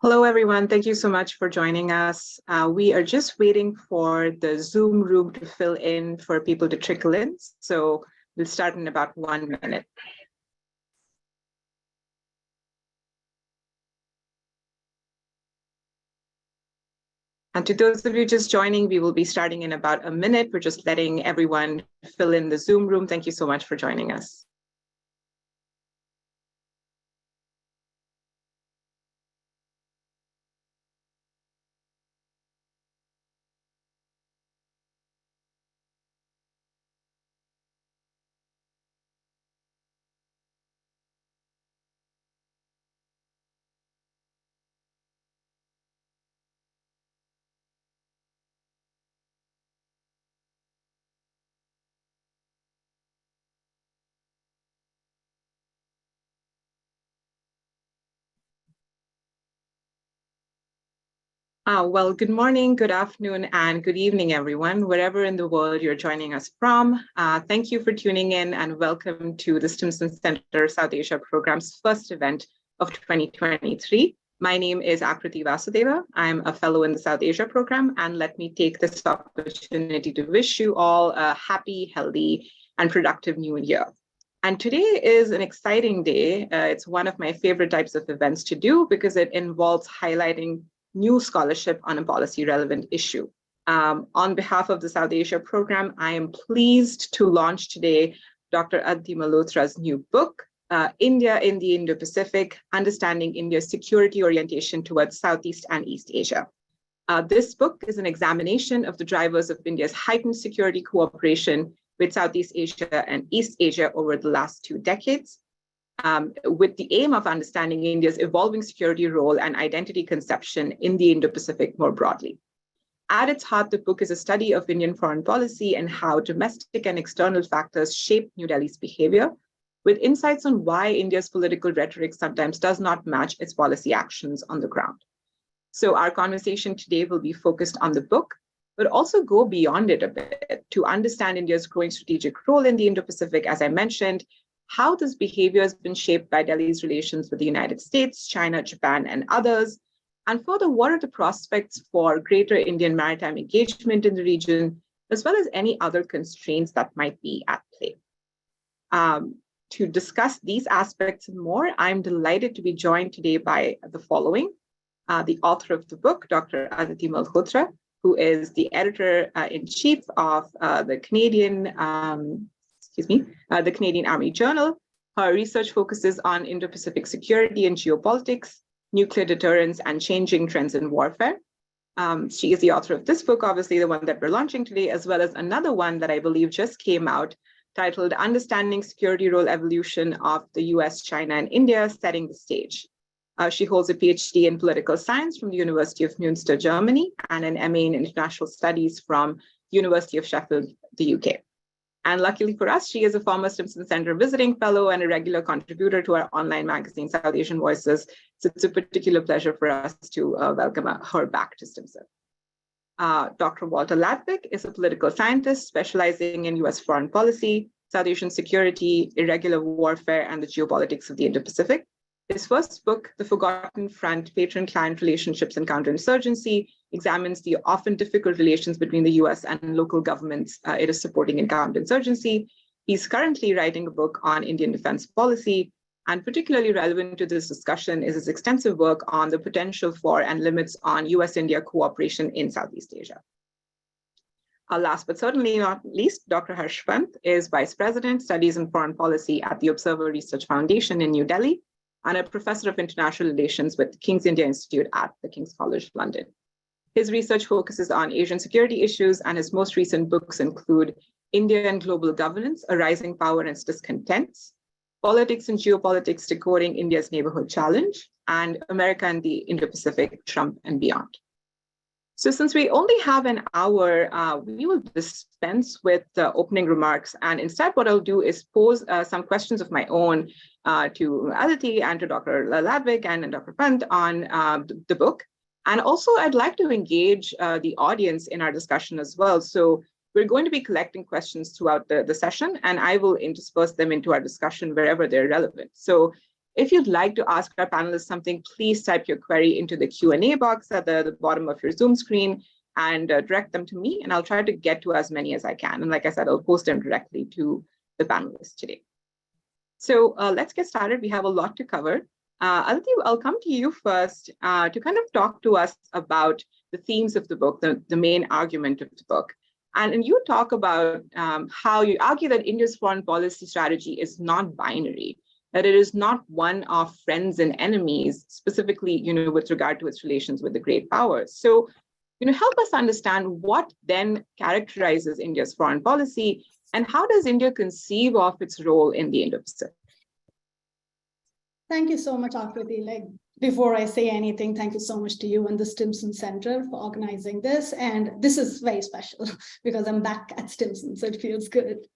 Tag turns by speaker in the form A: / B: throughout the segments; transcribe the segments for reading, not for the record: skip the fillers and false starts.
A: Hello, everyone. Thank you so much for joining us. We are just waiting for the Zoom room to fill in for people to trickle in. So we'll start in about 1 minute. And to those of you just joining, we will be starting in about a minute. We're just letting everyone fill in the Zoom room. Thank you so much for joining us. Well, good morning, good afternoon, and good evening, everyone, wherever in the world you're joining us from. Thank you for tuning in and welcome to the Stimson Center South Asia Program's first event of 2023. My name is Akriti Vasudeva. I'm a fellow in the South Asia Program, and let me take this opportunity to wish you all a happy, healthy, and productive new year. And today is an exciting day. It's one of my favorite types of events to do because it involves highlighting new scholarship on a policy-relevant issue. On behalf of the South Asia Program, I am pleased to launch today Dr. Aditi Malhotra's new book, India in the Indo-Pacific, Understanding India's Security Orientation Towards Southeast and East Asia. This book is an examination of the drivers of India's heightened security cooperation with Southeast Asia and East Asia over the last 2 decades. With the aim of understanding India's evolving security role and identity conception in the Indo-Pacific more broadly. At its heart, the book is a study of Indian foreign policy and how domestic and external factors shape New Delhi's behavior, with insights on why India's political rhetoric sometimes does not match its policy actions on the ground. So our conversation today will be focused on the book, but also go beyond it a bit to understand India's growing strategic role in the Indo-Pacific, as I mentioned, how this behavior has been shaped by Delhi's relations with the United States, China, Japan, and others, and further, what are the prospects for greater Indian maritime engagement in the region, as well as any other constraints that might be at play. To discuss these aspects and more, I'm delighted to be joined today by the following. The author of the book, Dr. Aditi Malhotra, who is the editor-in-chief of the Canadian Army Journal. Her research focuses on Indo-Pacific security and geopolitics, nuclear deterrence, and changing trends in warfare. She is the author of this book, obviously the one that we're launching today, as well as another one that I believe just came out, titled Understanding Security Role Evolution of the US, China, and India, Setting the Stage. She holds a PhD in political science from the University of Münster, Germany, and an MA in international studies from University of Sheffield, the UK. And luckily for us, she is a former Stimson Center visiting fellow and a regular contributor to our online magazine, South Asian Voices. So it's a particular pleasure for us to welcome her back to Stimson. Dr. Walter Ladvik is a political scientist specializing in US foreign policy, South Asian security, irregular warfare, and the geopolitics of the Indo-Pacific. His first book, The Forgotten Front, Patron-Client Relationships and Counterinsurgency, examines the often difficult relations between the US and local governments it is supporting in counterinsurgency. He's currently writing a book on Indian defense policy, and particularly relevant to this discussion is his extensive work on the potential for and limits on US-India cooperation in Southeast Asia. Last but certainly not least, Dr. Harsh Pant is Vice President, Studies in Foreign Policy at the Observer Research Foundation in New Delhi, and a professor of international relations with King's India Institute at the King's College London. His research focuses on Asian security issues, and his most recent books include India and Global Governance, A Rising Power and Its Discontents, Politics and Geopolitics, Decoding India's Neighborhood Challenge, and America and the Indo-Pacific, Trump and Beyond. So since we only have an hour, we will dispense with the opening remarks. And instead, what I'll do is pose some questions of my own to Aditi and to Dr. Ladvik and Dr. Pant on the book. And also, I'd like to engage the audience in our discussion as well. So we're going to be collecting questions throughout the session, and I will intersperse them into our discussion wherever they're relevant. So If you'd like to ask our panelists something, please type your query into the Q&A box at the bottom of your Zoom screen and direct them to me, and I'll try to get to as many as I can. And like I said, I'll post them directly to the panelists today. So let's get started. We have a lot to cover. Aditi, I'll come to you first to kind of talk to us about the themes of the book, the main argument of the book. And you talk about how you argue that India's foreign policy strategy is not binary, that it is not one of friends and enemies, specifically, with regard to its relations with the great powers. So, help us understand what then characterizes India's foreign policy, and how does India conceive of its role in the Indo-Pacific?
B: Thank you so much, Akriti. Before I say anything, thank you so much to you and the Stimson Center for organizing this. And this is very special because I'm back at Stimson, so it feels good.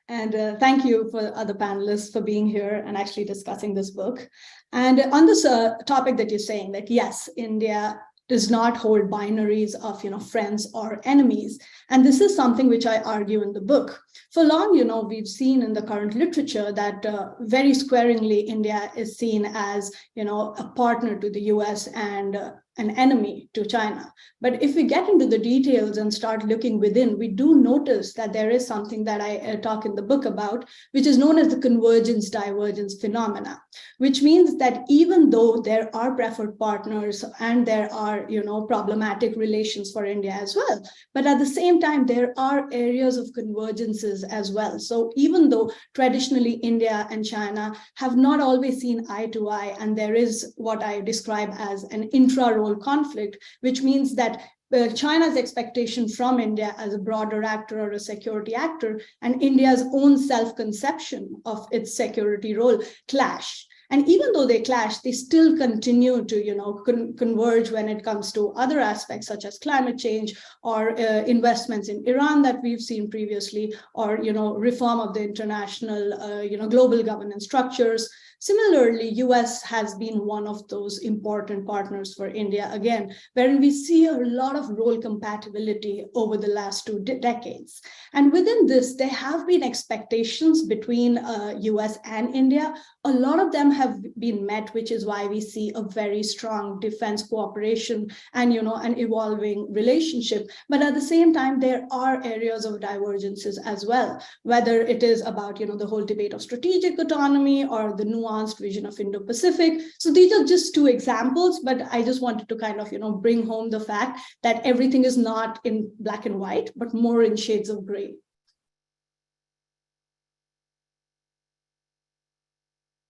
B: And thank you for other panelists for being here and actually discussing this book. And on this topic that you're saying, that yes, India does not hold binaries of friends or enemies. And this is something which I argue in the book. For long, we've seen in the current literature that very squaringly India is seen as a partner to the US and an enemy to China. But if we get into the details and start looking within, we do notice that there is something that I talk in the book about, which is known as the convergence-divergence phenomena, which means that even though there are preferred partners and there are, problematic relations for India as well, but at the same time, there are areas of convergences as well. So even though traditionally India and China have not always seen eye to eye, and there is what I describe as an intra-role conflict, which means that China's expectation from India as a broader actor or a security actor and India's own self-conception of its security role clash. And even though they clash, they still continue to, converge when it comes to other aspects such as climate change or investments in Iran that we've seen previously, or reform of the international, global governance structures. Similarly, US has been one of those important partners for India, again, wherein we see a lot of role compatibility over the last 2 decades. And within this, there have been expectations between US and India. A lot of them have been met, which is why we see a very strong defense cooperation and, an evolving relationship. But at the same time, there are areas of divergences as well, whether it is about, the whole debate of strategic autonomy or the nuanced vision of Indo-Pacific. So these are just 2 examples, but I just wanted to kind of, bring home the fact that everything is not in black and white, but more in shades of gray.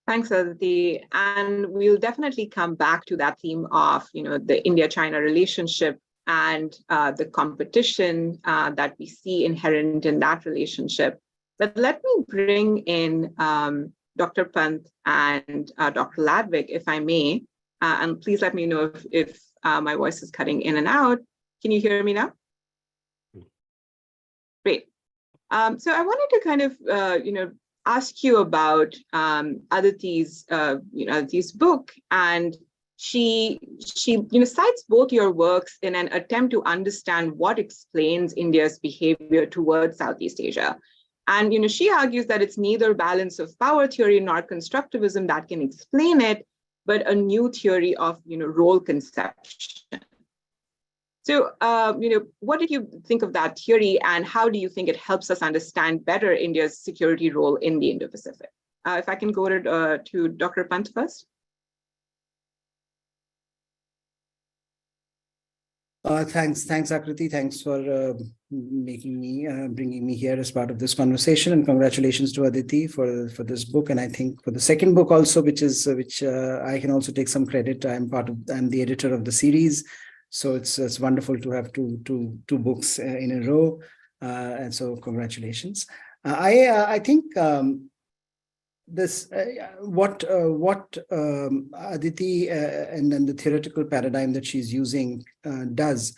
A: Thanks, Aditi. And we'll definitely come back to that theme of, the India-China relationship and the competition that we see inherent in that relationship. But let me bring in Dr. Pant and Dr. Ladvik, if I may, and please let me know if my voice is cutting in and out. Can you hear me now? Great. So I wanted to kind of, ask you about Aditi's, Aditi's book, and she cites both your works in an attempt to understand what explains India's behavior towards Southeast Asia. And she argues that it's neither balance of power theory nor constructivism that can explain it, but a new theory of role conception. So, what did you think of that theory, and how do you think it helps us understand better India's security role in the Indo-Pacific? If I can go to Dr. Pant first.
C: Thanks, Akriti. Thanks for bringing me here as part of this conversation, and congratulations to Aditi for this book. And I think for the second book also, which I can also take some credit. I'm the editor of the series, so it's wonderful to have two books in a row, and so congratulations. I think this what Aditi and then the theoretical paradigm that she's using does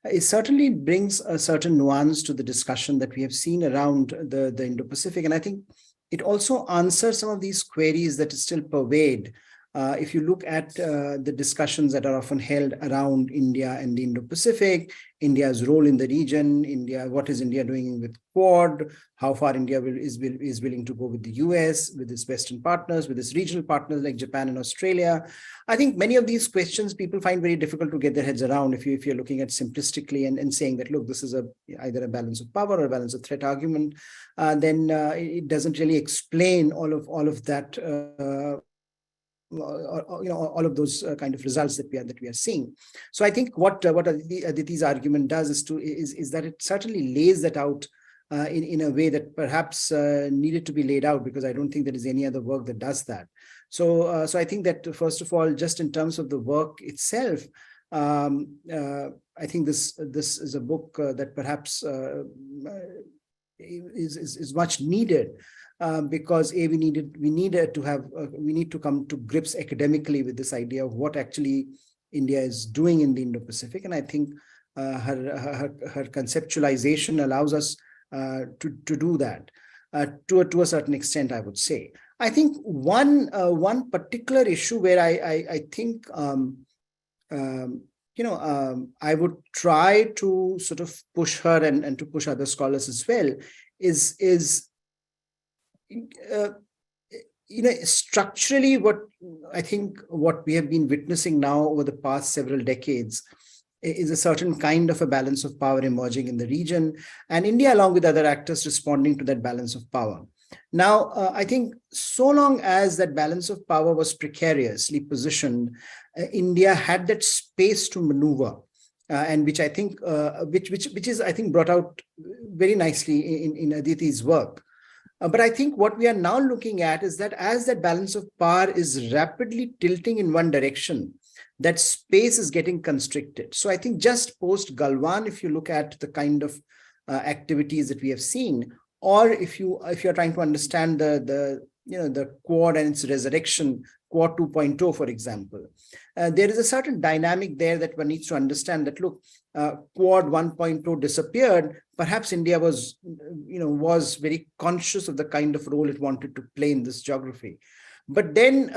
C: is certainly brings a certain nuance to the discussion that we have seen around the Indo-Pacific, and I think it also answers some of these queries that still pervade If you look at the discussions that are often held around India and the Indo-Pacific, India's role in the region, what is India doing with Quad, how far India is willing to go with the US, with its Western partners, with its regional partners like Japan and Australia. I think many of these questions people find very difficult to get their heads around if you're looking at simplistically and saying that, look, this is either a balance of power or a balance of threat argument, then it doesn't really explain all of that. All of those kind of results that we are seeing. So I think what Aditi's argument does is that it certainly lays that out in a way that perhaps needed to be laid out, because I don't think there is any other work that does that. So I think that, first of all, just in terms of the work itself, I think this is a book that perhaps is much needed. Because we need to come to grips academically with this idea of what actually India is doing in the Indo-Pacific, and I think her conceptualization allows us to do that to a certain extent, I would say. I think one particular issue where I think I would try to sort of push her and to push other scholars as well is structurally what we have been witnessing now over the past several decades is a certain kind of a balance of power emerging in the region, and India, along with other actors, responding to that balance of power. Now, I think so long as that balance of power was precariously positioned, India had that space to maneuver, and which I think which is brought out very nicely in Aditi's work. But I think what we are now looking at is that as that balance of power is rapidly tilting in one direction, that space is getting constricted. So I think just post Galwan, if you look at the kind of activities that we have seen, or if you're trying to understand the Quad and its resurrection, Quad 2.0, for example, there is a certain dynamic there that one needs to understand that, look, Quad 1.0 disappeared. Perhaps India was very conscious of the kind of role it wanted to play in this geography. But then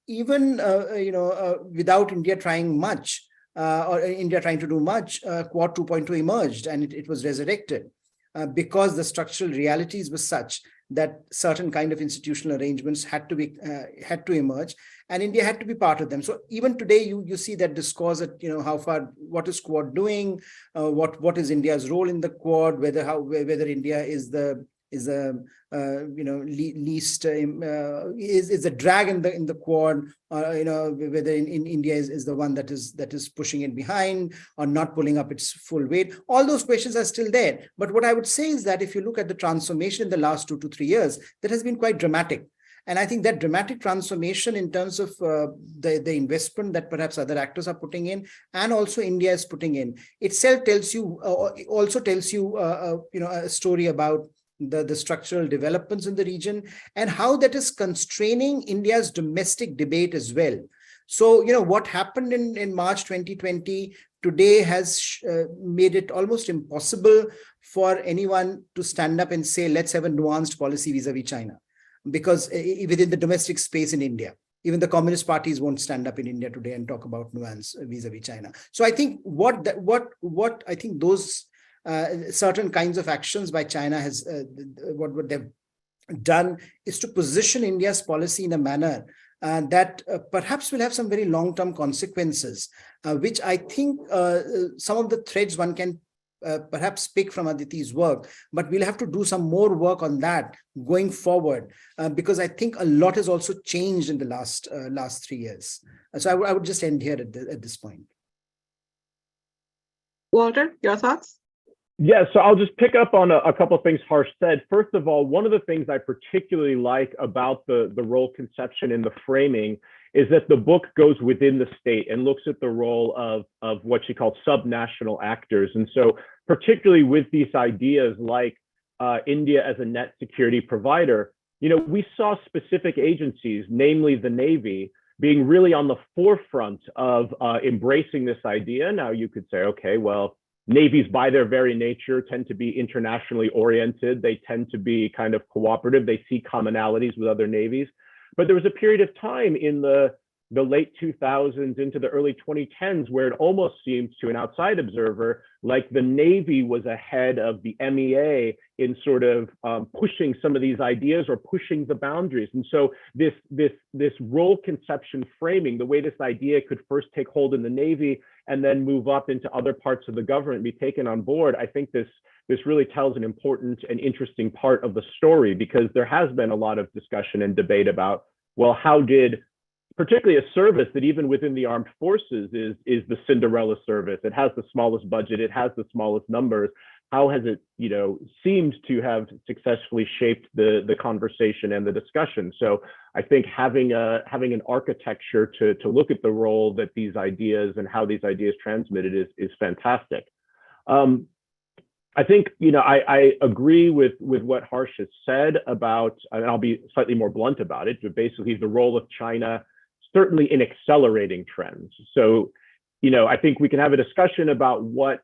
C: without India trying much, or India trying to do much, Quad 2.2 emerged, and it was resurrected because the structural realities were such that certain kind of institutional arrangements had to emerge, and India had to be part of them. So even today, you see that discourse that how far, what is Quad doing, what is India's role in the Quad, whether India is the least is a drag in the Quad, whether in India is the one that is pushing it behind or not pulling up its full weight. All those questions are still there. But what I would say is that if you look at the transformation in the last 2 to 3 years, that has been quite dramatic. And I think that dramatic transformation in terms of the investment that perhaps other actors are putting in, and also India is putting in, itself tells you a story about the structural developments in the region and how that is constraining India's domestic debate as well. So, what happened in March 2020 today has made it almost impossible for anyone to stand up and say, let's have a nuanced policy vis-a-vis China, because within the domestic space in India, even the communist parties won't stand up in India today and talk about nuance vis-a-vis China. So I think what I think those certain kinds of actions by China has what they've done is to position India's policy in a manner that perhaps will have some very long-term consequences, which I think some of the threads one can perhaps pick from Aditi's work, but we'll have to do some more work on that going forward, because I think a lot has also changed in the last 3 years. So I would just end here at this point.
A: Walter, your thoughts?
D: Yeah, so I'll just pick up on a couple of things Harsh said. First of all, one of the things I particularly like about the role conception and the framing is that the book goes within the state and looks at the role of what she called subnational actors. And so particularly with these ideas like India as a net security provider, we saw specific agencies, namely the Navy, being really on the forefront of embracing this idea. Now you could say, okay, well, navies by their very nature tend to be internationally oriented. They tend to be kind of cooperative. They see commonalities with other navies. But there was a period of time in the the late 2000s into the early 2010s, where it almost seems to an outside observer like the Navy was ahead of the MEA in sort of pushing some of these ideas or pushing the boundaries. And so this role conception framing, the way this idea could first take hold in the Navy and then move up into other parts of the government, be taken on board, I think this really tells an important and interesting part of the story, because there has been a lot of discussion and debate about, well, how did, particularly a service that even within the armed forces is the Cinderella service. It has the smallest budget, it has the smallest numbers. How has it, seemed to have successfully shaped the conversation and the discussion? So I think having an architecture to look at the role that these ideas and how these ideas transmitted is fantastic. I think, I agree with what Harsh has said about, and I'll be slightly more blunt about it, but basically the role of China, certainly in accelerating trends. So, I think we can have a discussion about what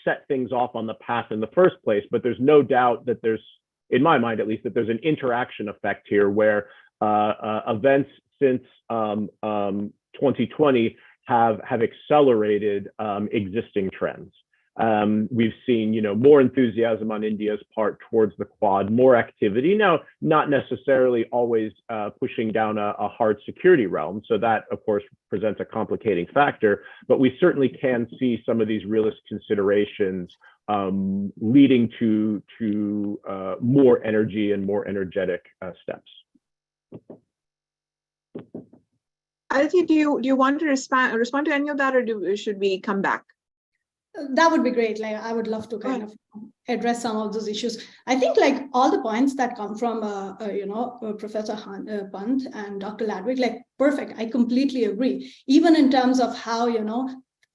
D: set things off on the path in the first place, but there's no doubt that there's, in my mind at least, that there's an interaction effect here where events since 2020 have accelerated existing trends. We've seen, more enthusiasm on India's part towards the Quad, more activity. Now, not necessarily always pushing down a hard security realm. So that, of course, presents a complicating factor. But we certainly can see some of these realist considerations leading to more energy and more energetic steps.
A: Aditi, do you want to respond to any of that, or should we come back?
B: That would be great. Like, I would love to kind of address some of those issues. I think like all the points that come from, Professor Pant and Dr. Ladwig, like perfect. I completely agree. Even in terms of how,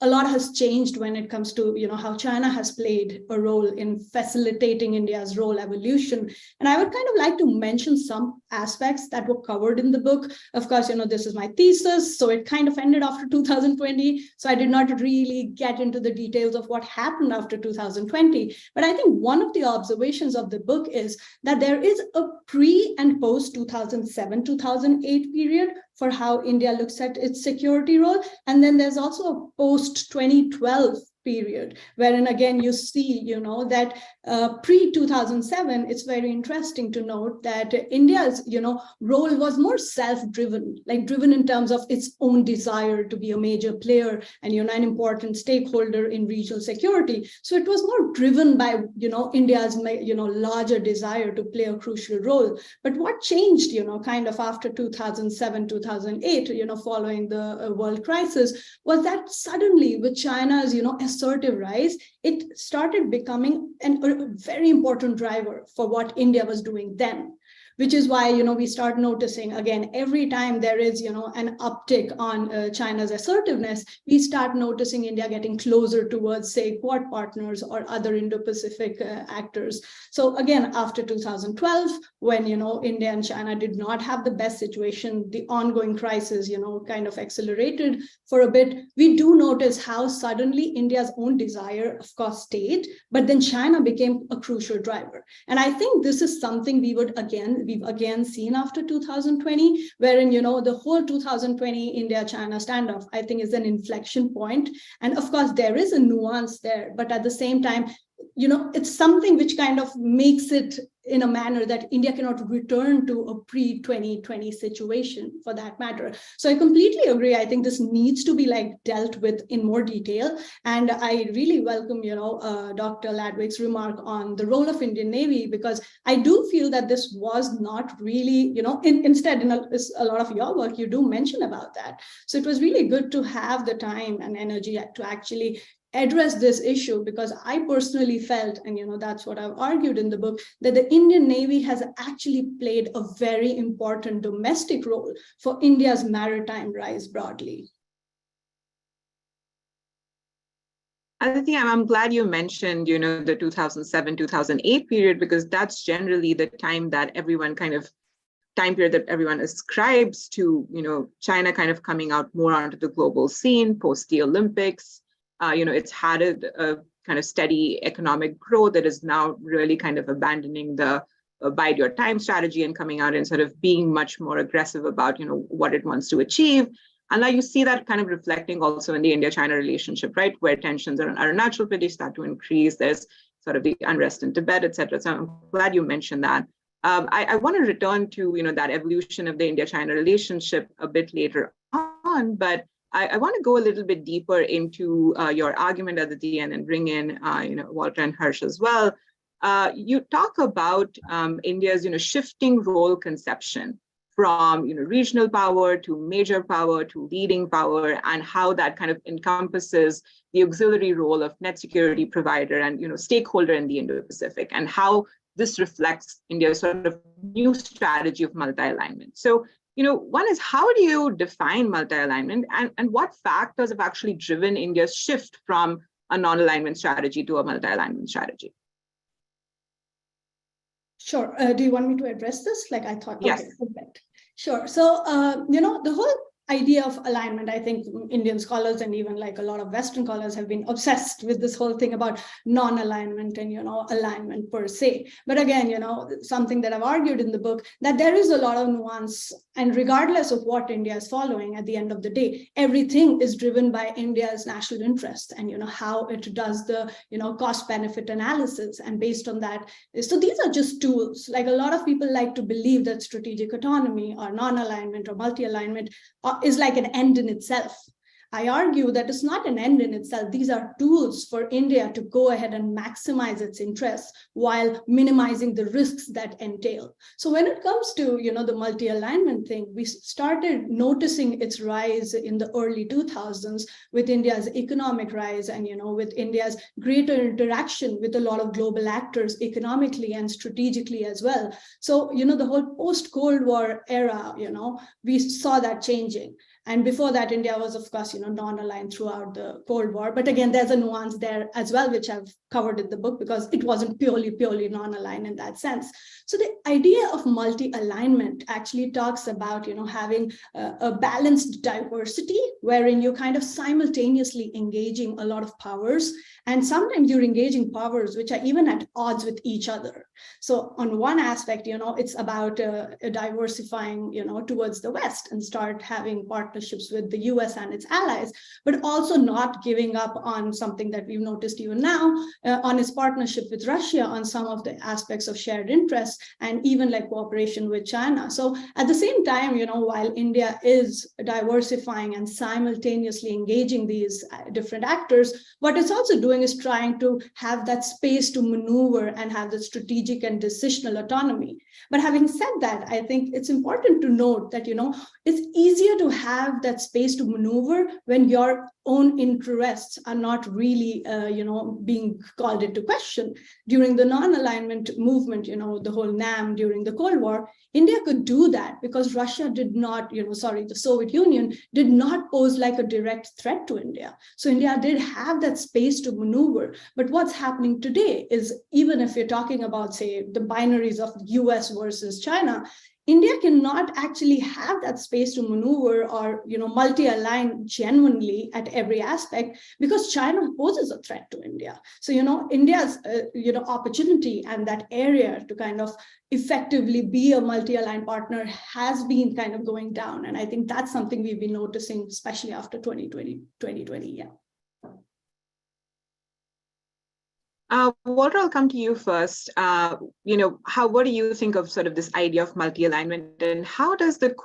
B: a lot has changed when it comes to, how China has played a role in facilitating India's role evolution. And I would kind of like to mention some aspects that were covered in the book. Of course, this is my thesis, so it kind of ended after 2020. So I did not really get into the details of what happened after 2020. But I think one of the observations of the book is that there is a pre and post 2007-2008 period for how India looks at its security role. And then there's also a post-2012 period, wherein again you see, that pre-2007, it's very interesting to note that India's, role was more self-driven, like driven in terms of its own desire to be a major player and, an important stakeholder in regional security. So it was more driven by, India's, larger desire to play a crucial role. But what changed, kind of after 2007, 2008, following the world crisis, was that suddenly with China's, assertive rise, it started becoming a very important driver for what India was doing then. Which is why, we start noticing, again, every time there is, an uptick on China's assertiveness, we start noticing India getting closer towards, say, Quad partners or other Indo-Pacific actors. So again, after 2012, when, India and China did not have the best situation, the ongoing crisis, kind of accelerated for a bit, we do notice how suddenly India's own desire, of course, stayed, but then China became a crucial driver. And I think this is something we've again seen after 2020, wherein, the whole 2020 India-China standoff, I think, is an inflection point. And of course, there is a nuance there, but at the same time, it's something which kind of makes it in a manner that India cannot return to a pre-2020 situation for that matter. So I completely agree. I think this needs to be dealt with in more detail. And I really welcome, Dr. Ladwig's remark on the role of Indian Navy, because I do feel that this was not really, instead in a lot of your work, you do mention about that. So it was really good to have the time and energy to actually address this issue, because I personally felt, and that's what I've argued in the book, that the Indian Navy has actually played a very important domestic role for India's maritime rise broadly.
A: Aditi, I'm glad you mentioned, the 2007-2008 period, because that's generally the time that everyone time period that everyone ascribes to, China kind of coming out more onto the global scene post the Olympics. It's had a kind of steady economic growth that is now really kind of abandoning the bide your time strategy and coming out and sort of being much more aggressive about, what it wants to achieve. And now you see that kind of reflecting also in the India-China relationship, right, where tensions are a natural pretty start to increase. There's sort of the unrest in Tibet, et cetera. So I'm glad you mentioned that. I want to return to, that evolution of the India-China relationship a bit later on, but I want to go a little bit deeper into your argument at the end and bring in, Walter and Harsh as well. You talk about India's, shifting role conception from, regional power to major power to leading power, and how that kind of encompasses the auxiliary role of net security provider and, stakeholder in the Indo-Pacific, and how this reflects India's sort of new strategy of multi-alignment. So, one is, how do you define multi-alignment, and what factors have actually driven India's shift from a non-alignment strategy to a multi-alignment strategy?
B: Sure. Do you want me to address this? Like I thought,
A: yes.
B: Okay, perfect. Sure. So, the whole idea of alignment, I think Indian scholars and even like a lot of Western scholars have been obsessed with this whole thing about non-alignment and, alignment per se. But again, something that I've argued in the book, that there is a lot of nuance, and regardless of what India is following at the end of the day, everything is driven by India's national interest and, how it does the, cost benefit analysis. And based on that, so these are just tools. Like a lot of people like to believe that strategic autonomy or non-alignment or multi-alignment is like an end in itself. I argue that it's not an end in itself. These are tools for India to go ahead and maximize its interests while minimizing the risks that entail. So when it comes to, the multi-alignment thing, we started noticing its rise in the early 2000s with India's economic rise and, with India's greater interaction with a lot of global actors economically and strategically as well. So, the whole post-Cold War era, we saw that changing. And before that, India was, of course, non-aligned throughout the Cold War. But again, there's a nuance there as well, which I've covered in the book, because it wasn't purely non-aligned in that sense. So the idea of multi-alignment actually talks about, having a balanced diversity, wherein you're kind of simultaneously engaging a lot of powers. And sometimes you're engaging powers which are even at odds with each other. So on one aspect, it's about diversifying, towards the West and start having partnerships with the US and its allies, but also not giving up on something that we've noticed even now, on its partnership with Russia on some of the aspects of shared interests and even like cooperation with China. So at the same time, while India is diversifying and simultaneously engaging these different actors, what it's also doing is trying to have that space to maneuver and have the strategic and decisional autonomy. But having said that, I think it's important to note that, it's easier to have that space to maneuver when your own interests are not really, being called into question. During the non-alignment movement, the whole NAM during the Cold War, India could do that because Russia did not, the Soviet Union did not pose like a direct threat to India. So India did have that space to maneuver. But what's happening today is, even if you're talking about, say, the binaries of US versus China, India cannot actually have that space to maneuver or, multi-align genuinely at every aspect, because China poses a threat to India. So, India's, opportunity and that area to kind of effectively be a multi-aligned partner has been kind of going down. And I think that's something we've been noticing, especially after 2020, yeah.
A: Walter, I'll come to you first. What do you think of sort of this idea of multi-alignment, and how does the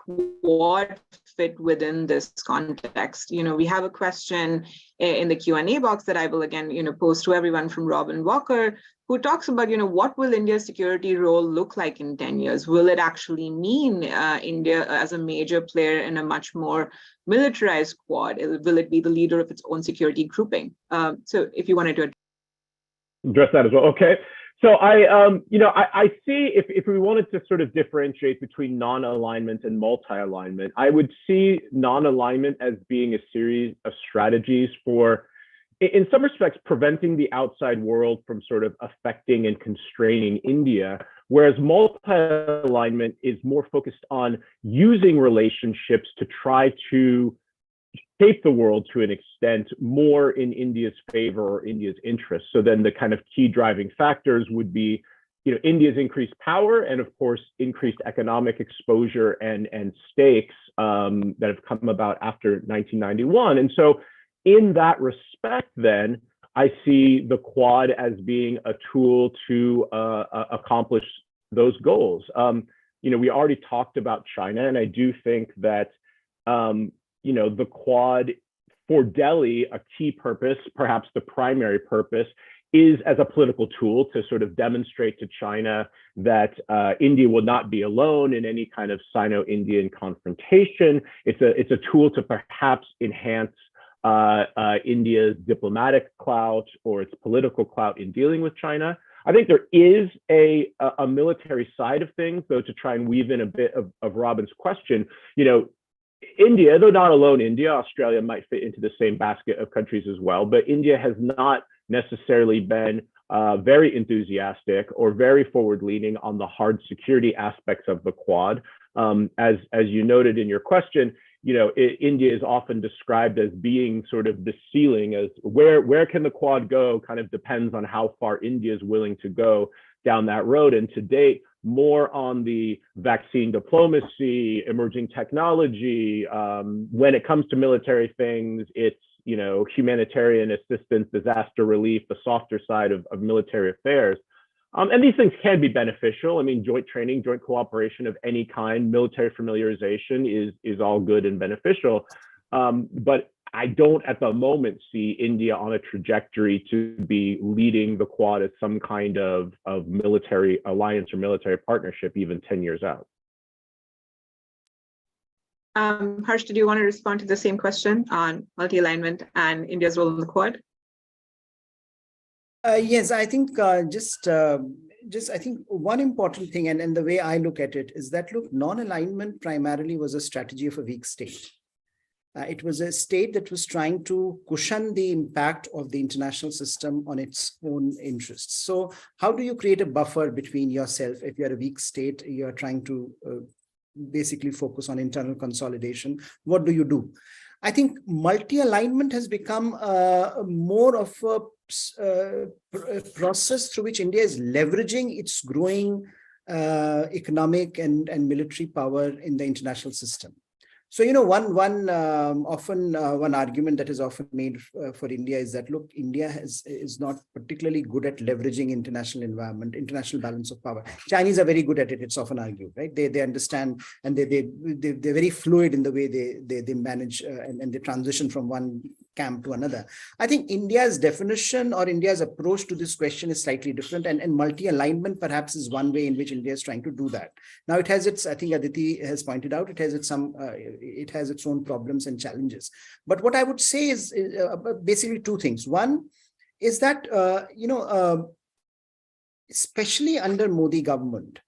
A: Quad fit within this context? We have a question in the Q&A box that I will again, post to everyone, from Robin Walker, who talks about, what will India's security role look like in 10 years? Will it actually mean India as a major player in a much more militarized Quad? Will it be the leader of its own security grouping? So if you wanted to
D: address that as well. Okay. So I see, if we wanted to sort of differentiate between non-alignment and multi-alignment, I would see non-alignment as being a series of strategies for, in some respects, preventing the outside world from sort of affecting and constraining India, whereas multi-alignment is more focused on using relationships to try to shape the world to an extent more in India's favor or India's interest. So then the kind of key driving factors would be, India's increased power and, of course, increased economic exposure and stakes that have come about after 1991. And so in that respect, then, I see the Quad as being a tool to accomplish those goals. We already talked about China, and I do think that, the Quad for Delhi, a key purpose, perhaps the primary purpose, is as a political tool to sort of demonstrate to China that India will not be alone in any kind of Sino-Indian confrontation. It's a tool to perhaps enhance India's diplomatic clout or its political clout in dealing with China. I think there is a military side of things, though, to try and weave in a bit of Robin's question. India, though not alone India, Australia might fit into the same basket of countries as well, but India has not necessarily been very enthusiastic or very forward-leaning on the hard security aspects of the Quad. As you noted in your question, India is often described as being sort of the ceiling, as where can the Quad go kind of depends on how far India is willing to go down that road. And to date, more on the vaccine diplomacy, emerging technology. When it comes to military things, it's humanitarian assistance, disaster relief, the softer side of military affairs. And these things can be beneficial. I mean, joint training, joint cooperation of any kind, military familiarization is all good and beneficial. But I don't at the moment see India on a trajectory to be leading the Quad as some kind of military alliance or military partnership even 10 years out.
A: Harsh, did you want to respond to the same question on multi-alignment and India's role in the Quad?
C: Yes, I think I think one important thing, and the way I look at it, is that, look, non-alignment primarily was a strategy of a weak state. It was a state that was trying to cushion the impact of the international system on its own interests. So how do you create a buffer between yourself? If you're a weak state, you're trying to basically focus on internal consolidation. What do you do? I think multi-alignment has become more of a process through which India is leveraging its growing economic and military power in the international system. So, one argument that is often made for India is that, look, India is not particularly good at leveraging international balance of power. Chinese are very good at it, it's often argued, right? They understand, and they're very fluid in the way they manage and they transition from one camp to another. I think India's definition or India's approach to this question is slightly different, and multi-alignment perhaps is one way in which India is trying to do that. Now, it has its, I think Aditi has pointed out, it has its own problems and challenges. But what I would say is basically two things. One is that, especially under Modi government,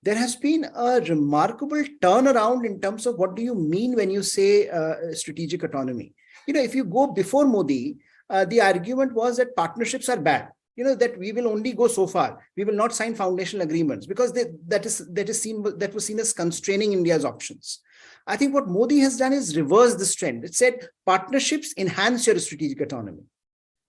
C: there has been a remarkable turnaround in terms of what do you mean when you say strategic autonomy. If you go before Modi, the argument was that partnerships are bad. That we will only go so far. We will not sign foundational agreements because that was seen as constraining India's options. I think what Modi has done is reverse this trend. It said partnerships enhance your strategic autonomy.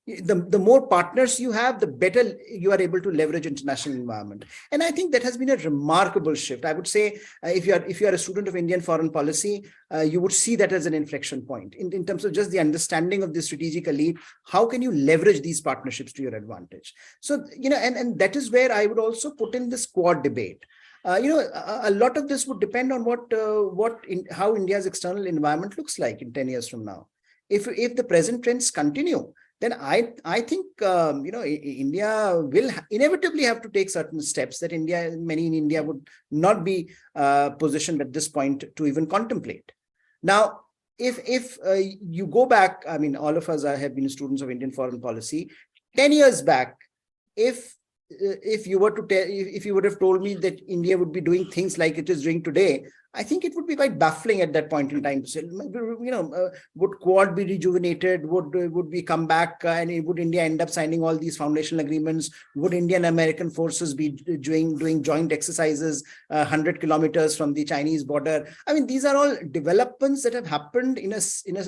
C: The more partners you have, the better you are able to leverage international environment. And I think that has been a remarkable shift. I would say if you are a student of Indian foreign policy, you would see that as an inflection point in terms of just the understanding of the strategic elite. How can you leverage these partnerships to your advantage? So, and that is where I would also put in this Quad debate. A lot of this would depend on how India's external environment looks like in 10 years from now. If the present trends continue, then I think India will inevitably have to take certain steps that many in India would not be positioned at this point to even contemplate. Now, if you go back, I mean, all of us have been students of Indian foreign policy. 10 years back, if you would have told me that India would be doing things like it is doing today, I think it would be quite baffling at that point in time to say, would Quad be rejuvenated? Would we come back and would India end up signing all these foundational agreements? Would Indian American forces be doing joint exercises 100 kilometers from the Chinese border? I mean, these are all developments that have happened in a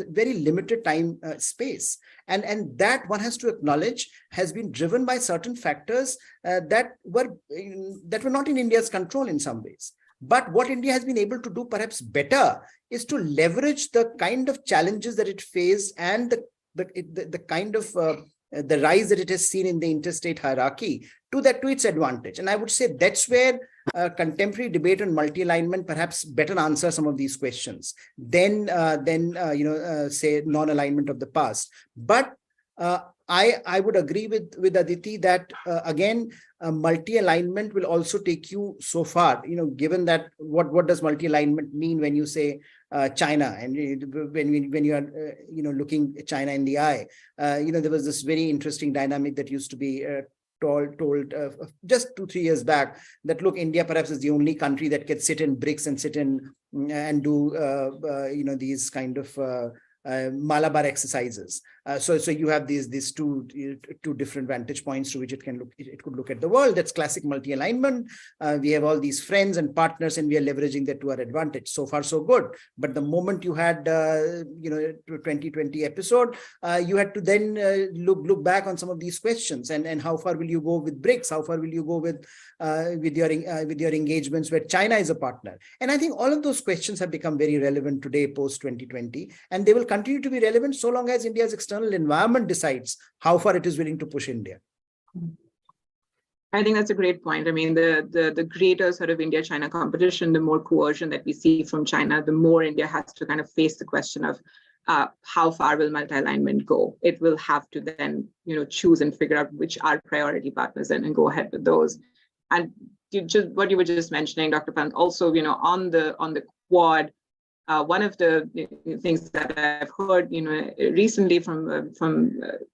C: very limited time space. And that one has to acknowledge has been driven by certain factors that were not in India's control in some ways. But what India has been able to do perhaps better is to leverage the kind of challenges that it faced and the kind of the rise that it has seen in the interstate hierarchy to its advantage. And I would say that's where contemporary debate on multi-alignment perhaps better answer some of these questions than say non-alignment of the past. But I would agree with Aditi that again, multi-alignment will also take you so far, given that what does multi-alignment mean when you say China, and when you are looking China in the eye, there was this very interesting dynamic that used to be told just 2-3 years back that look, India perhaps is the only country that can sit in BRICS and sit in and do these kind of Malabar exercises. So you have these two different vantage points through which it could look at the world. That's classic multi-alignment. We have all these friends and partners, and we are leveraging that to our advantage. So far, so good. But the moment you had 2020 episode, you had to then look back on some of these questions and how far will you go with BRICS? How far will you go with your engagements where China is a partner? And I think all of those questions have become very relevant today post 2020, and they will continue to be relevant so long as India's external environment decides how far it is willing to push India.
A: I think that's a great point. I mean, the greater sort of India-China competition, the more coercion that we see from China, the more India has to kind of face the question of how far will multi-alignment go. It will have to then, choose and figure out which are priority partners and go ahead with those. And what you were just mentioning, Dr. Pant, also, on the Quad, one of the things that I've heard, recently from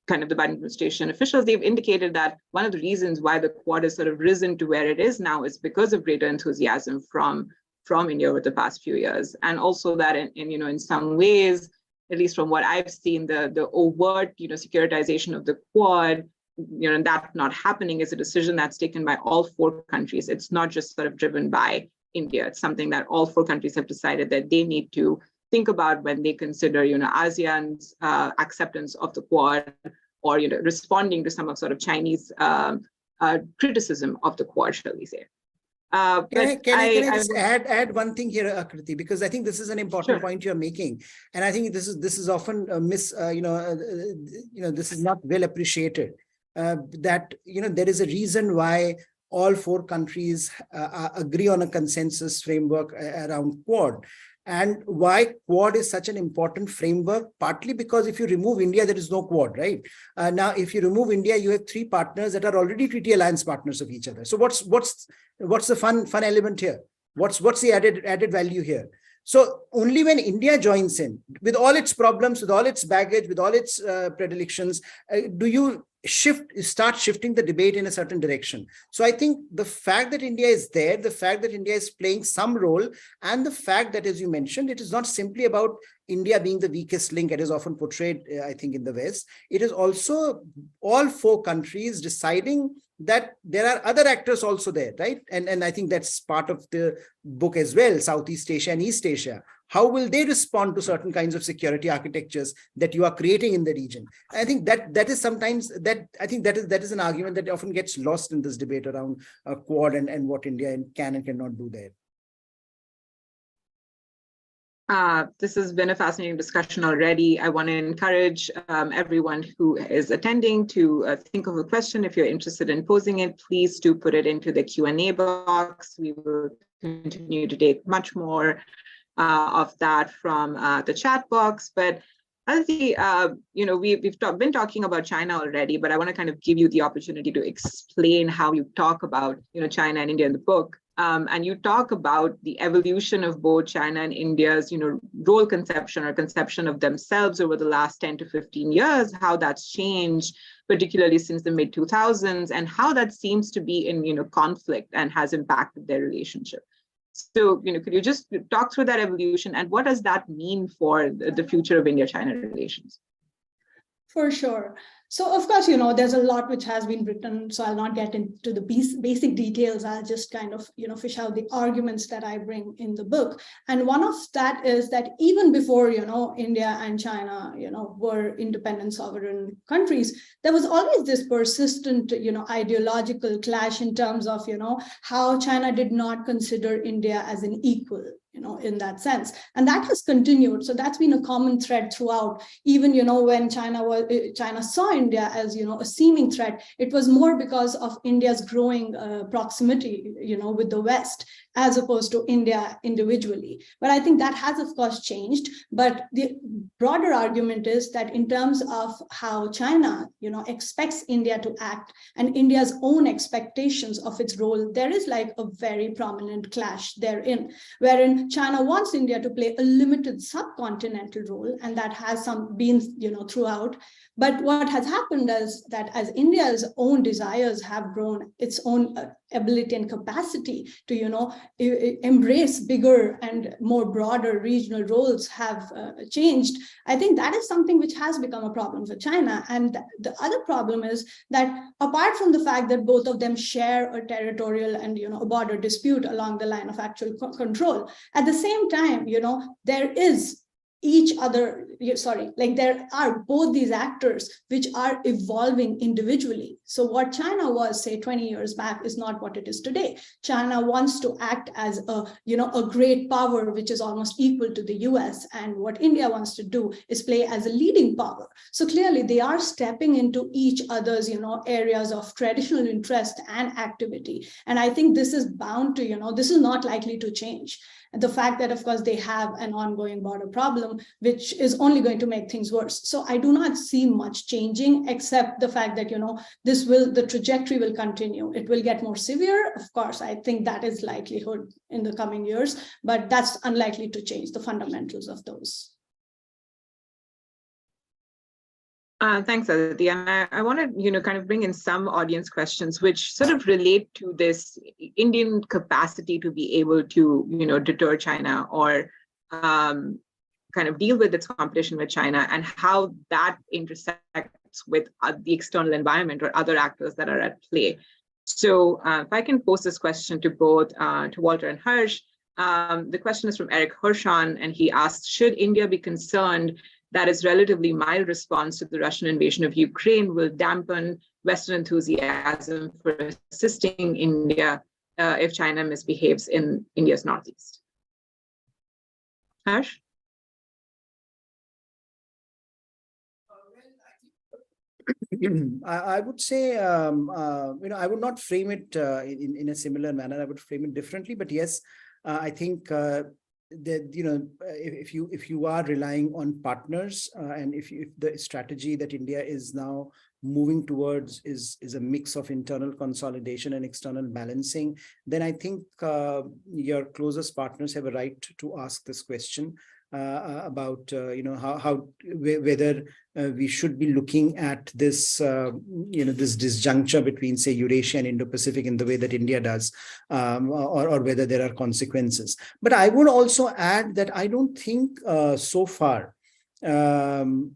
A: kind of the Biden administration officials, they've indicated that one of the reasons why the Quad has sort of risen to where it is now is because of greater enthusiasm from India over the past few years, and also that in some ways, at least from what I've seen, the overt securitization of the Quad, and that not happening is a decision that's taken by all 4 countries. It's not just sort of driven by India. It's something that all 4 countries have decided that they need to think about when they consider, ASEAN's acceptance of the Quad, or responding to some of sort of Chinese criticism of the Quad, shall we say?
C: Can I just add one thing here, Akriti, because I think this is an important point you're making, and I think this is often this is not well appreciated. That there is a reason why all 4 countries agree on a consensus framework around Quad. And why Quad is such an important framework, partly because if you remove India, there is no Quad, right? Now, if you remove India, you have 3 partners that are already treaty alliance partners of each other. So what's the fun element here? What's the added value here? So only when India joins in, with all its problems, with all its baggage, with all its predilections, do you start shifting the debate in a certain direction. So I think the fact that India is there, the fact that India is playing some role, and the fact that, as you mentioned, it is not simply about India being the weakest link, it is often portrayed, I think, in the West. It is also all 4 countries deciding that there are other actors also there, right? And I think that's part of the book as well, Southeast Asia and East Asia. How will they respond to certain kinds of security architectures that you are creating in the region? I think that is sometimes that is an argument that often gets lost in this debate around Quad and what India can and cannot do there.
A: This has been a fascinating discussion already. I want to encourage everyone who is attending to think of a question. If you're interested in posing it, please do put it into the Q&A box. We will continue to take much more of that from the chat box. But Aditi, we've been talking about China already, but I want to kind of give you the opportunity to explain how you talk about China and India in the book. And you talk about the evolution of both China and India's, role conception or conception of themselves over the last 10 to 15 years, how that's changed, particularly since the mid 2000s, and how that seems to be in, conflict and has impacted their relationship. So, could you just talk through that evolution and what does that mean for the future of India-China relations?
B: For sure. So, of course, there's a lot which has been written, so I'll not get into the basic details. I'll just kind of, fish out the arguments that I bring in the book. And one of that is that even before, India and China, were independent sovereign countries, there was always this persistent, ideological clash in terms of, how China did not consider India as an equal, in that sense. And that has continued. So that's been a common thread throughout. Even, when China saw India as, a seeming threat, it was more because of India's growing proximity, with the West, as opposed to India individually. But I think that has, of course, changed. But the broader argument is that in terms of how China, expects India to act and India's own expectations of its role, there is like a very prominent clash therein, wherein China wants India to play a limited subcontinental role, and that has been, throughout. But what has happened is that as India's own desires have grown, its own ability and capacity to, embrace bigger and more broader regional roles have changed, I think that is something which has become a problem for China. And the other problem is that apart from the fact that both of them share a territorial and, a border dispute along the line of actual control, at the same time, there is there are both these actors which are evolving individually. So what China was, say, 20 years back is not what it is today. China wants to act as a great power, which is almost equal to the US. And what India wants to do is play as a leading power. So clearly they are stepping into each other's, areas of traditional interest and activity. And I think this is bound to, this is not likely to change. And the fact that, of course, they have an ongoing border problem, which is only going to make things worse. So I do not see much changing, except the fact that, the trajectory will continue. It will get more severe. Of course, I think that is likelihood in the coming years, but that's unlikely to change the fundamentals of those.
A: Thanks, Aditi. And I want to, kind of bring in some audience questions which sort of relate to this Indian capacity to be able to, deter China or kind of deal with its competition with China and how that intersects with the external environment or other actors that are at play. So if I can pose this question to both, to Walter and Harsh, the question is from Eric Hirschon, and he asked, should India be concerned that its relatively mild response to the Russian invasion of Ukraine will dampen Western enthusiasm for assisting India if China misbehaves in India's northeast? Harsh?
C: I would say, I would not frame it in a similar manner. I would frame it differently. But yes, I think that, if you are relying on partners and if the strategy that India is now moving towards is a mix of internal consolidation and external balancing, then I think your closest partners have a right to ask this question about whether we should be looking at this this disjuncture between, say, Eurasia and Indo-Pacific in the way that India does, or whether there are consequences. But I would also add that I don't think so far, India,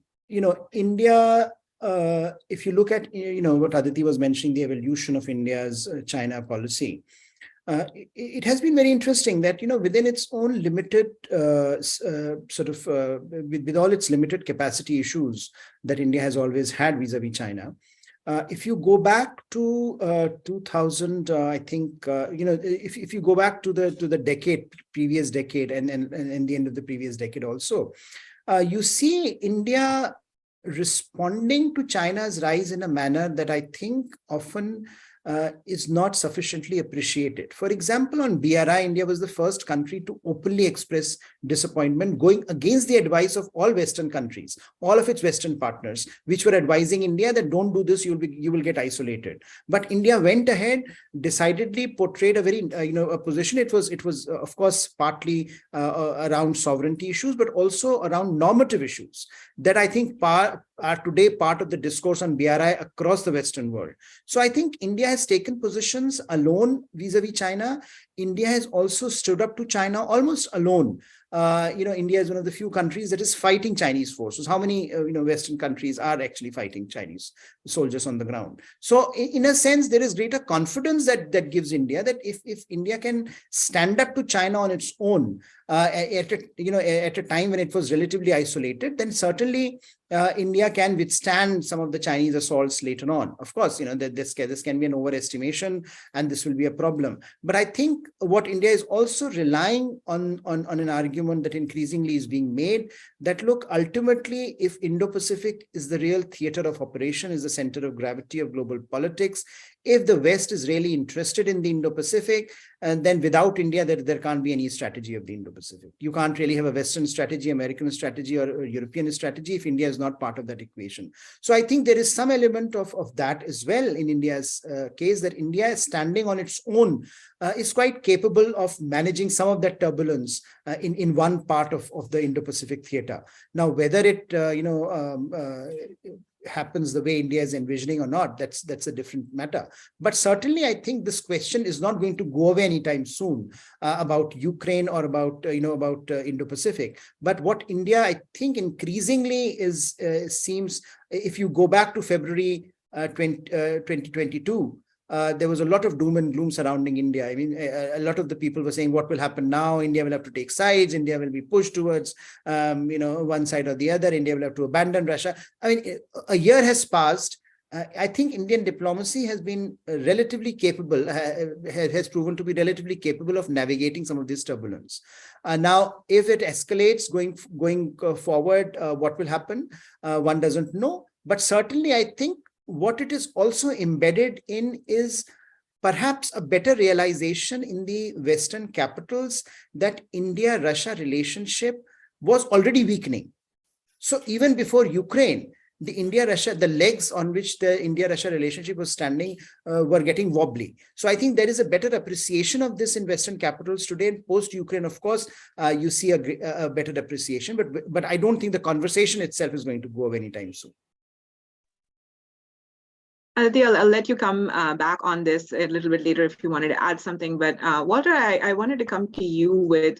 C: if you look at what Aditi was mentioning, the evolution of India's China policy. It has been very interesting that, within its own limited with all its limited capacity issues that India has always had vis-a-vis China, if you go back to 2000, I think, if you go back to the previous decade and the end of the previous decade also, you see India responding to China's rise in a manner that I think often is not sufficiently appreciated. For example, on BRI, India was the first country to openly express disappointment, going against the advice of all Western countries, all of its Western partners, which were advising India that don't do this, you will get isolated. But India went ahead, decidedly portrayed a very a position. It was of course partly around sovereignty issues, but also around normative issues that I think are today part of the discourse on BRI across the Western world. So I think India has taken positions alone vis-a-vis China India has also stood up to China almost alone. India is one of the few countries that is fighting Chinese forces. How many, Western countries are actually fighting Chinese soldiers on the ground? So in a sense, there is greater confidence that gives India that if India can stand up to China on its own, at a time when it was relatively isolated, then certainly India can withstand some of the Chinese assaults later on. Of course, that this can be an overestimation, and this will be a problem. But I think what India is also relying on an argument that increasingly is being made, that look, ultimately, if Indo-Pacific is the real theater of operation, is the center of gravity of global politics, if the West is really interested in the Indo-Pacific, and then without India, there can't be any strategy of the Indo-Pacific. You can't really have a Western strategy, American strategy, or European strategy if India is not part of that equation. So I think there is some element of that as well in India's case, that India is standing on its own, is quite capable of managing some of that turbulence in one part of the Indo-Pacific theater. Now, whether it happens the way India is envisioning or not, that's a different matter. But certainly, I think this question is not going to go away anytime soon about Ukraine or about Indo-Pacific. But what India, I think, increasingly seems, if you go back to February 2022. There was a lot of doom and gloom surrounding India. I mean, a lot of the people were saying, what will happen now? India will have to take sides. India will be pushed towards, one side or the other. India will have to abandon Russia. I mean, a year has passed. I think Indian diplomacy has been relatively capable, has proven to be relatively capable of navigating some of this turbulence. Now, if it escalates going forward, what will happen? One doesn't know. But certainly, I think what it is also embedded in is perhaps a better realization in the Western capitals that India-Russia relationship was already weakening. So even before Ukraine, the legs on which the India-Russia relationship was standing were getting wobbly. So I think there is a better appreciation of this in Western capitals today. And post-Ukraine, of course, you see a better appreciation. But I don't think the conversation itself is going to go away anytime soon.
A: Aditi, I'll let you come back on this a little bit later if you wanted to add something. But Walter, I wanted to come to you with,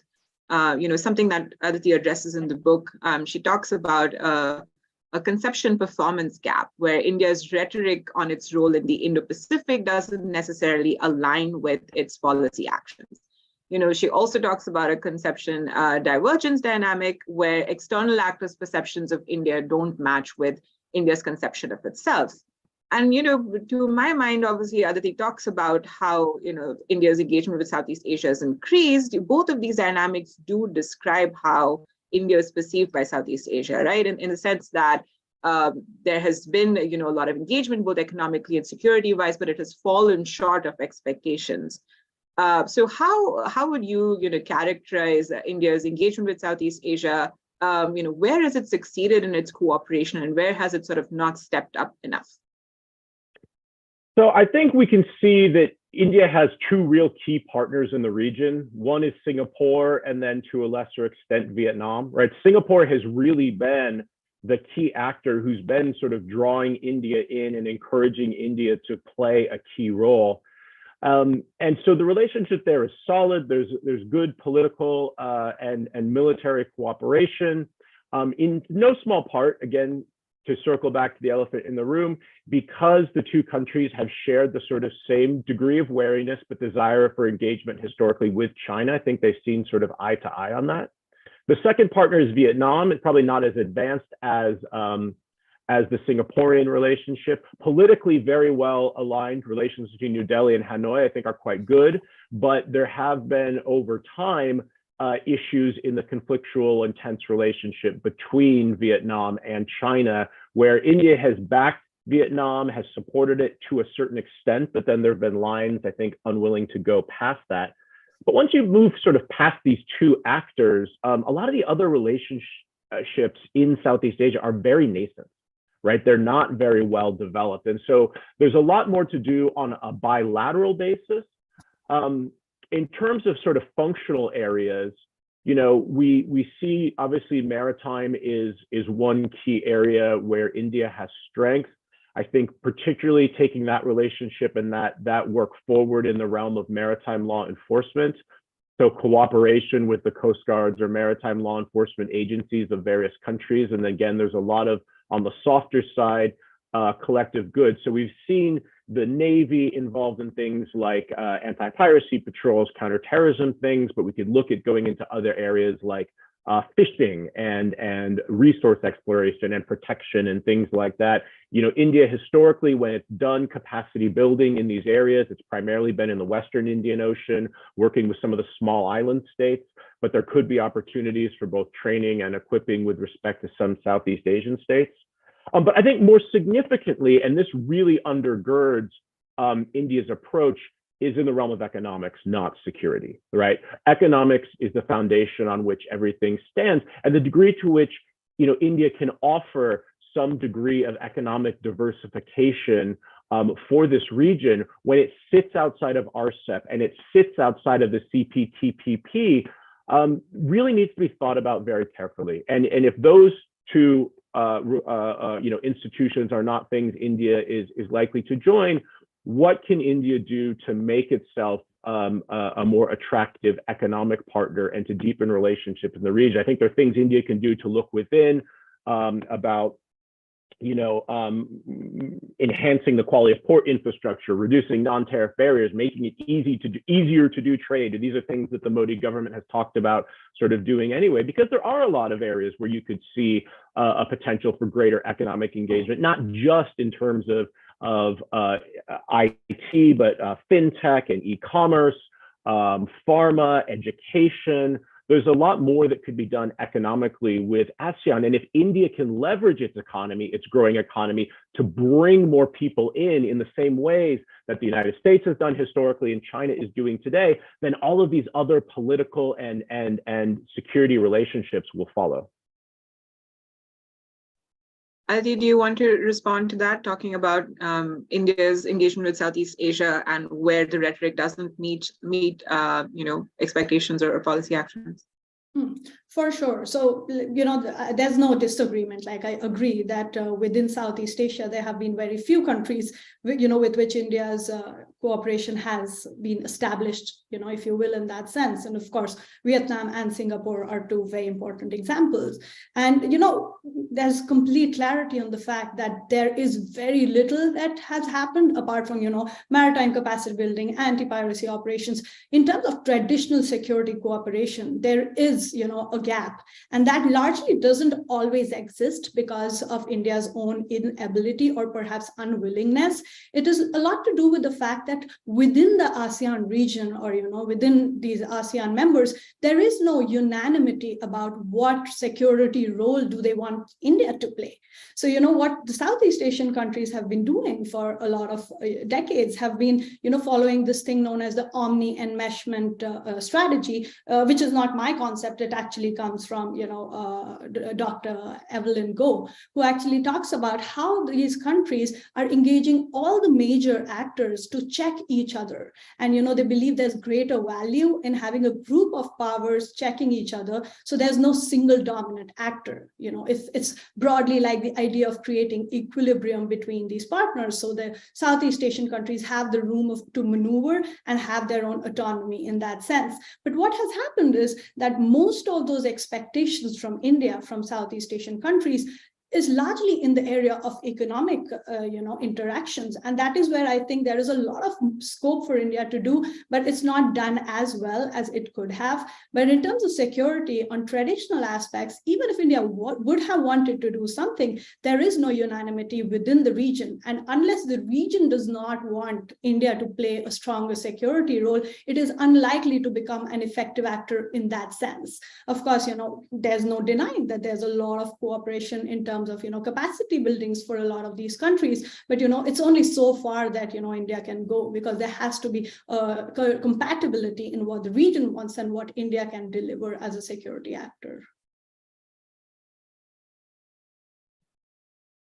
A: something that Aditi addresses in the book. She talks about a conception performance gap where India's rhetoric on its role in the Indo-Pacific doesn't necessarily align with its policy actions. She also talks about a conception divergence dynamic where external actors' perceptions of India don't match with India's conception of itself. And, to my mind, obviously, Aditi talks about how, India's engagement with Southeast Asia has increased. Both of these dynamics do describe how India is perceived by Southeast Asia, right? In the sense that there has been, a lot of engagement, both economically and security-wise, but it has fallen short of expectations. So how would you, characterize India's engagement with Southeast Asia? Where has it succeeded in its cooperation, and where has it sort of not stepped up enough?
D: So I think we can see that India has two real key partners in the region. One is Singapore, and then to a lesser extent, Vietnam, right? Singapore has really been the key actor who's been sort of drawing India in and encouraging India to play a key role. And so the relationship there is solid. There's good political and military cooperation. In no small part, again, to circle back to the elephant in the room, because the two countries have shared the sort of same degree of wariness but desire for engagement historically with China, I think they've seen sort of eye to eye on that. The second partner is Vietnam. It's probably not as advanced as the Singaporean relationship. Politically, very well aligned. Relations between New Delhi and Hanoi, I think, are quite good, but there have been over time issues in the conflictual and tense relationship between Vietnam and China, where India has backed Vietnam, has supported it to a certain extent, but then there have been lines, I think, unwilling to go past that. But once you move sort of past these two actors, a lot of the other relationships in Southeast Asia are very nascent, right? They're not very well developed. And so there's a lot more to do on a bilateral basis. In terms of sort of functional areas, we see obviously maritime is one key area where India has strength. I think particularly taking that relationship and that work forward in the realm of maritime law enforcement. So cooperation with the Coast Guards or maritime law enforcement agencies of various countries. And again, there's a lot of, on the softer side, collective good. So we've seen the Navy involved in things like anti-piracy patrols, counterterrorism things, but we could look at going into other areas like fishing and resource exploration and protection and things like that. You know, India historically, when it's done capacity building in these areas, it's primarily been in the Western Indian Ocean, working with some of the small island states, but there could be opportunities for both training and equipping with respect to some Southeast Asian states. But I think more significantly, and this really undergirds India's approach, is in the realm of economics, not security, right? Economics is the foundation on which everything stands, and the degree to which, you know, India can offer some degree of economic diversification for this region when it sits outside of RCEP and it sits outside of the CPTPP, really needs to be thought about very carefully. And if those two institutions are not things India is likely to join, what can India do to make itself a more attractive economic partner and to deepen relationships in the region? I think there are things India can do to look within about, enhancing the quality of port infrastructure, reducing non-tariff barriers, making it easier to do trade. These are things that the Modi government has talked about sort of doing anyway, because there are a lot of areas where you could see a potential for greater economic engagement, not just in terms of IT, but fintech and e-commerce, pharma, education. There's a lot more that could be done economically with ASEAN. And if India can leverage its economy, its growing economy, to bring more people in the same ways that the United States has done historically and China is doing today, then all of these other political and security relationships will follow.
A: Aditi, do you want to respond to that, talking about India's engagement with Southeast Asia and where the rhetoric doesn't meet expectations or policy actions?
B: For sure. So, there's no disagreement. Like, I agree that within Southeast Asia, there have been very few countries, with which India's cooperation has been established, if you will, in that sense. And of course, Vietnam and Singapore are two very important examples. And, there's complete clarity on the fact that there is very little that has happened apart from, maritime capacity building, anti-piracy operations. In terms of traditional security cooperation, there is, a gap. And that largely doesn't always exist because of India's own inability or perhaps unwillingness. It is a lot to do with the fact that within the ASEAN region or, within these ASEAN members, there is no unanimity about what security role do they want India to play. So, what the Southeast Asian countries have been doing for a lot of decades have been, following this thing known as the omni-enmeshment strategy, which is not my concept. It actually comes from, Dr. Evelyn Goh, who actually talks about how these countries are engaging all the major actors to check each other. And, they believe there's greater value in having a group of powers checking each other. So there's no single dominant actor. It's broadly like the idea of creating equilibrium between these partners. So the Southeast Asian countries have the room to maneuver and have their own autonomy in that sense. But what has happened is that most of those expectations from India, from Southeast Asian countries, is largely in the area of economic, interactions. And that is where I think there is a lot of scope for India to do, but it's not done as well as it could have. But in terms of security on traditional aspects, even if India would have wanted to do something, there is no unanimity within the region. And unless the region does not want India to play a stronger security role, it is unlikely to become an effective actor in that sense. Of course, there's no denying that there's a lot of cooperation in terms of capacity buildings for a lot of these countries, but it's only so far that India can go, because there has to be compatibility in what the region wants and what India can deliver as a security actor.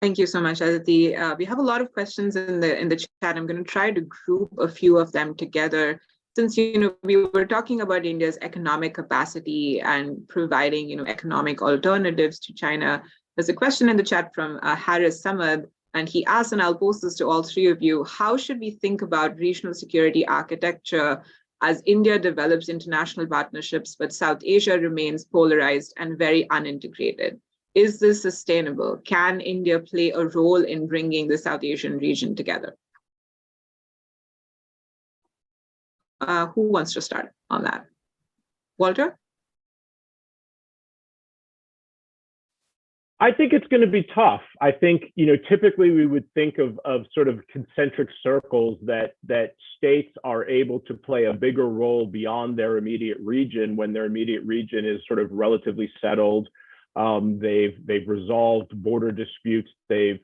A: Thank you so much, Aditi. We have a lot of questions in the chat. I'm going to try to group a few of them together. Since we were talking about India's economic capacity and providing economic alternatives to China, there's a question in the chat from Haris Samad And he asked, and I'll post this to all three of you, how should we think about regional security architecture as India develops international partnerships, but South Asia remains polarized and very unintegrated? Is this sustainable? Can India play a role in bringing the South Asian region together? Who wants to start on that? Walter?
D: I think it's going to be tough. I think, typically we would think of sort of concentric circles that states are able to play a bigger role beyond their immediate region when their immediate region is sort of relatively settled. They've resolved border disputes. They've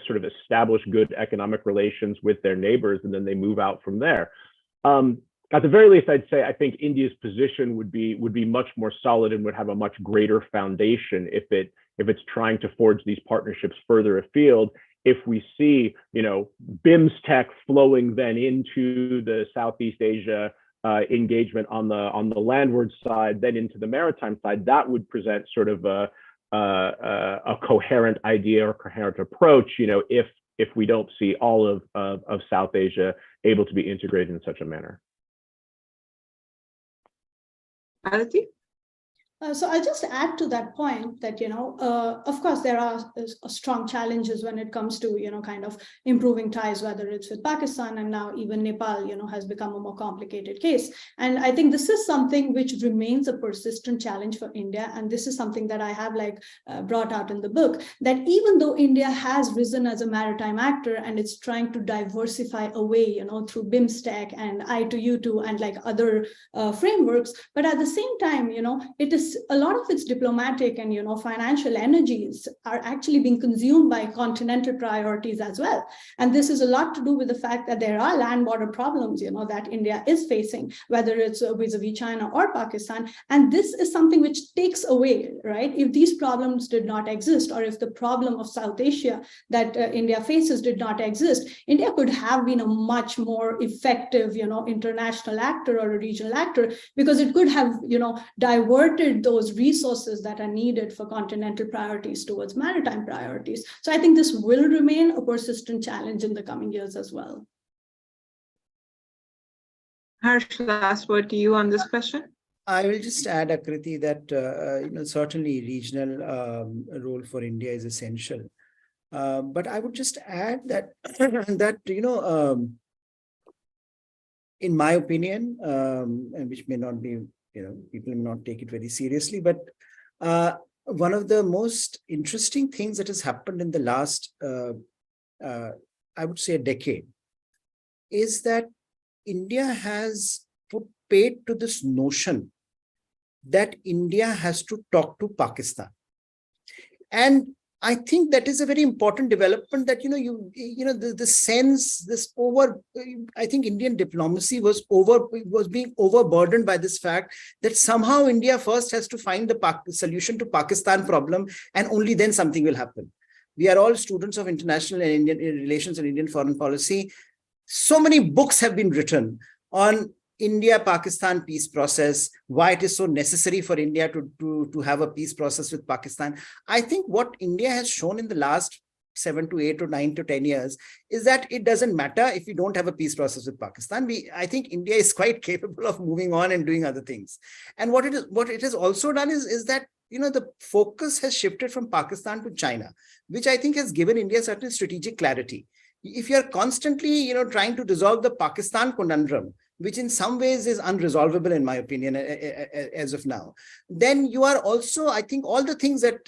D: sort of established good economic relations with their neighbors, and then they move out from there. At the very least, I'd say I think India's position would be much more solid and would have a much greater foundation if it's trying to forge these partnerships further afield. If we see, BIMSTEC flowing then into the Southeast Asia engagement on the landward side, then into the maritime side, that would present sort of a coherent idea or coherent approach. If we don't see all of South Asia able to be integrated in such a manner.
A: Aditi?
B: So I'll just add to that point that, of course, there are strong challenges when it comes to, kind of improving ties, whether it's with Pakistan and now even Nepal, has become a more complicated case. And I think this is something which remains a persistent challenge for India. And this is something that I have brought out in the book, that even though India has risen as a maritime actor and it's trying to diversify away, through BIMSTEC and I2U2 and other frameworks, but at the same time, it is a lot of its diplomatic and financial energies are actually being consumed by continental priorities as well. And this is a lot to do with the fact that there are land border problems, that India is facing, whether it's vis-a-vis China or Pakistan. And this is something which takes away, right? If these problems did not exist, or if the problem of South Asia that India faces did not exist, India could have been a much more effective, international actor or a regional actor, because it could have, diverted those resources that are needed for continental priorities towards maritime priorities. So I think this will remain a persistent challenge in the coming years as well.
A: Harsh, last word to you on this question.
C: I will just add, Akriti, that certainly regional role for India is essential. But I would just add that in my opinion, and which may not be, people may not take it very seriously, but one of the most interesting things that has happened in the last, I would say, a decade, is that India has put paid to this notion that India has to talk to Pakistan. And I think that is a very important development, that, the sense, I think Indian diplomacy was being overburdened by this fact that somehow India first has to find the solution to Pakistan problem, and only then something will happen. We are all students of international and Indian relations and Indian foreign policy. So many books have been written on India-Pakistan peace process, why it is so necessary for India to have a peace process with Pakistan. I think what India has shown in the last 7 to 8 or 9 to 10 years is that it doesn't matter if we don't have a peace process with Pakistan. I think India is quite capable of moving on and doing other things. And what it has also done is that the focus has shifted from Pakistan to China, which I think has given India certain strategic clarity. If you're constantly, trying to resolve the Pakistan conundrum, which in some ways is unresolvable, in my opinion, as of now, then you are also, I think, all the things that,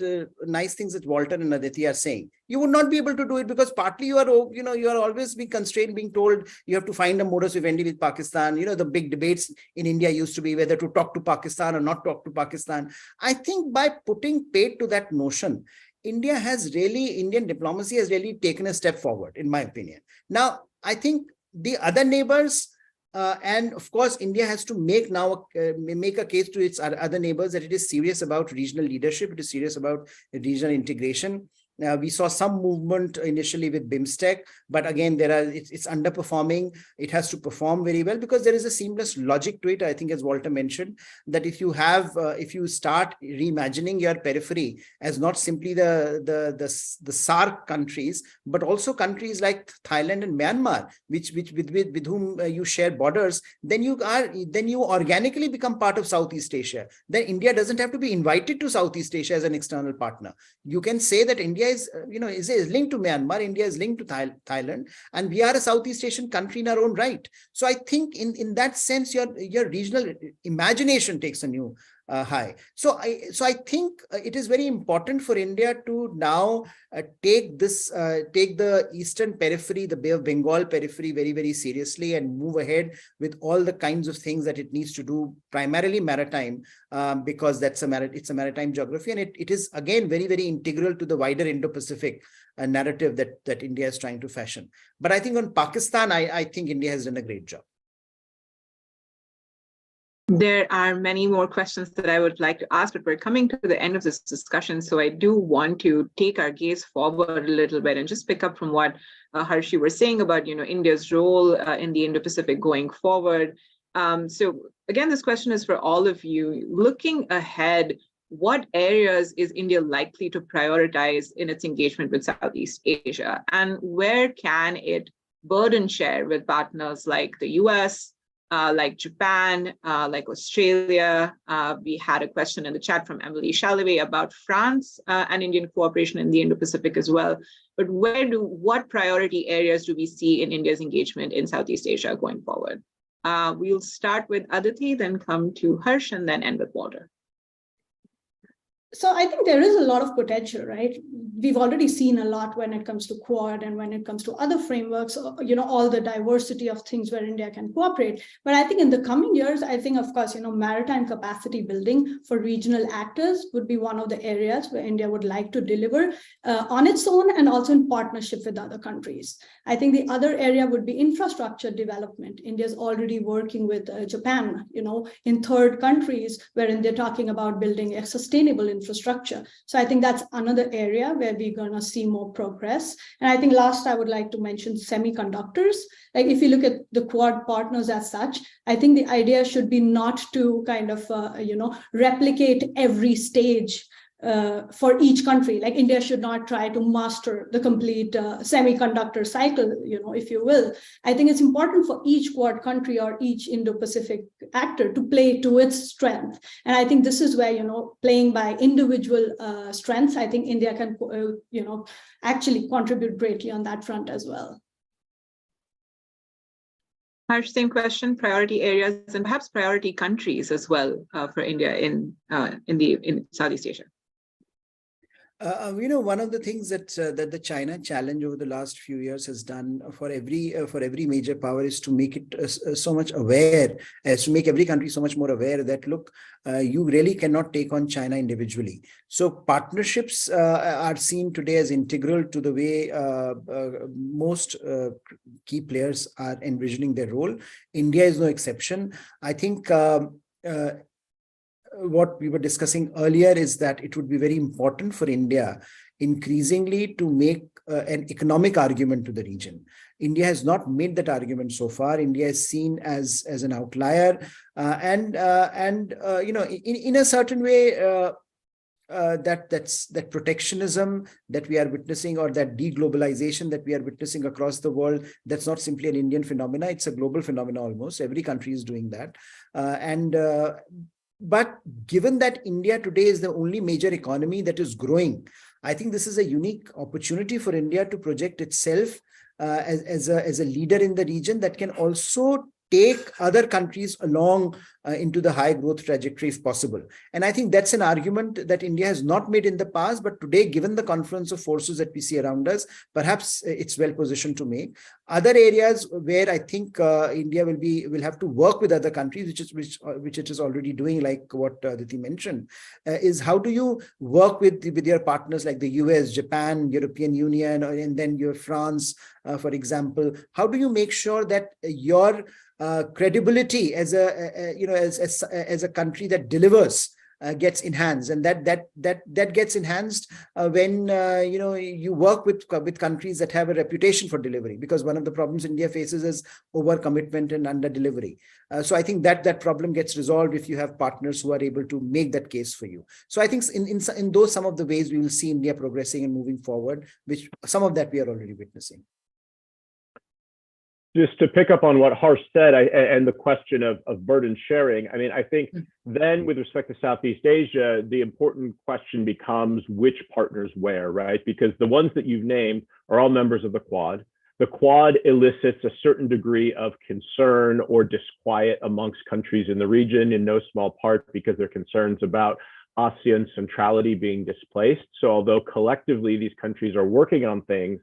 C: nice things that Walter and Aditi are saying, you would not be able to do it because partly you are always being constrained, being told you have to find a modus vivendi with Pakistan. The big debates in India used to be whether to talk to Pakistan or not talk to Pakistan. I think by putting paid to that notion, Indian diplomacy has really taken a step forward, in my opinion. Now, I think the other neighbors, and of course, India has to make a case to its other neighbors that it is serious about regional leadership, it is serious about regional integration. We saw some movement initially with BIMSTEC, but again, it's underperforming. It has to perform very well because there is a seamless logic to it. I think, as Walter mentioned, that if you start reimagining your periphery as not simply the SAARC countries, but also countries like Thailand and Myanmar, with whom you share borders, then you organically become part of Southeast Asia. Then India doesn't have to be invited to Southeast Asia as an external partner. You can say that India is linked to Myanmar, India is linked to Thailand, and we are a Southeast Asian country in our own right. So I think in that sense, your regional imagination takes a new high. So I think it is very important for India to now take the eastern periphery, the Bay of Bengal periphery, very, very seriously, and move ahead with all the kinds of things that it needs to do, primarily maritime, because it's a maritime geography, and it is again very, very integral to the wider Indo-Pacific narrative that India is trying to fashion. But I think on Pakistan, I think India has done a great job.
A: There are many more questions that I would like to ask, but we're coming to the end of this discussion. So I do want to take our gaze forward a little bit and just pick up from what Harsh, you were saying about, India's role in the Indo-Pacific going forward. So again, this question is for all of you. Looking ahead, what areas is India likely to prioritize in its engagement with Southeast Asia? And where can it burden share with partners like the US, like Japan, like Australia? We had a question in the chat from Emily Shalaway about France and Indian cooperation in the Indo-Pacific as well. But what priority areas do we see in India's engagement in Southeast Asia going forward? We'll start with Aditi, then come to Harsh, and then end with Walter.
B: So I think there is a lot of potential, right? We've already seen a lot when it comes to Quad and when it comes to other frameworks, all the diversity of things where India can cooperate. But I think in the coming years, I think, of course, maritime capacity building for regional actors would be one of the areas where India would like to deliver on its own and also in partnership with other countries. I think the other area would be infrastructure development. India is already working with Japan, in third countries, wherein they're talking about building a sustainable infrastructure. So I think that's another area where we're going to see more progress. And I think last, I would like to mention semiconductors. Like if you look at the Quad partners as such, I think the idea should be not to kind of, replicate every stage for each country. Like India should not try to master the complete semiconductor cycle, if you will. I think it's important for each Quad country or each Indo-Pacific actor to play to its strength. And I think this is where, playing by individual strengths, I think India can, actually contribute greatly on that front as well.
A: Harsh, same question, priority areas and perhaps priority countries as well for India in Southeast Asia.
C: One of the things that the China challenge over the last few years has done for every major power is to make it so much aware, as to make every country so much more aware that, look, you really cannot take on China individually. So partnerships are seen today as integral to the way most key players are envisioning their role. India is no exception. I think what we were discussing earlier is that it would be very important for India increasingly to make an economic argument to the region. India has not made that argument so far. India is seen as an outlier, and in a certain way, that protectionism that we are witnessing, or that deglobalization that we are witnessing across the world, that's not simply an Indian phenomena; it's a global phenomena almost. Every country is doing that, But given that India today is the only major economy that is growing, I think this is a unique opportunity for India to project itself as a leader in the region that can also take other countries along into the high growth trajectory if possible. And I think that's an argument that India has not made in the past, but today, given the confluence of forces that we see around us, perhaps it's well positioned to make. Other areas where I think India will have to work with other countries, which it is already doing, like what Aditi mentioned, is how do you work with your partners like the US, Japan, European Union, and then your France, for example. How do you make sure that your credibility as a country that delivers gets enhanced, and that gets enhanced when you work with countries that have a reputation for delivery, because one of the problems India faces is overcommitment and under delivery. So I think that problem gets resolved if you have partners who are able to make that case for you. So I think in those some of the ways we will see India progressing and moving forward, which some of that we are already witnessing.
D: Just to pick up on what Harsh said, and the question of burden sharing, I mean, I think then with respect to Southeast Asia, the important question becomes which partners where, right? Because the ones that you've named are all members of the Quad. The Quad elicits a certain degree of concern or disquiet amongst countries in the region, in no small part because there are concerns about ASEAN centrality being displaced. So although collectively these countries are working on things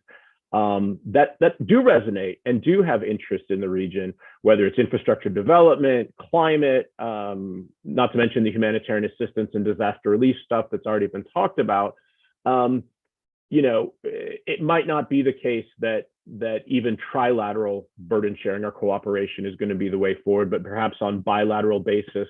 D: that do resonate and do have interest in the region, whether it's infrastructure development, climate, not to mention the humanitarian assistance and disaster relief stuff that's already been talked about. It might not be the case that even trilateral burden sharing or cooperation is going to be the way forward, but perhaps on bilateral basis,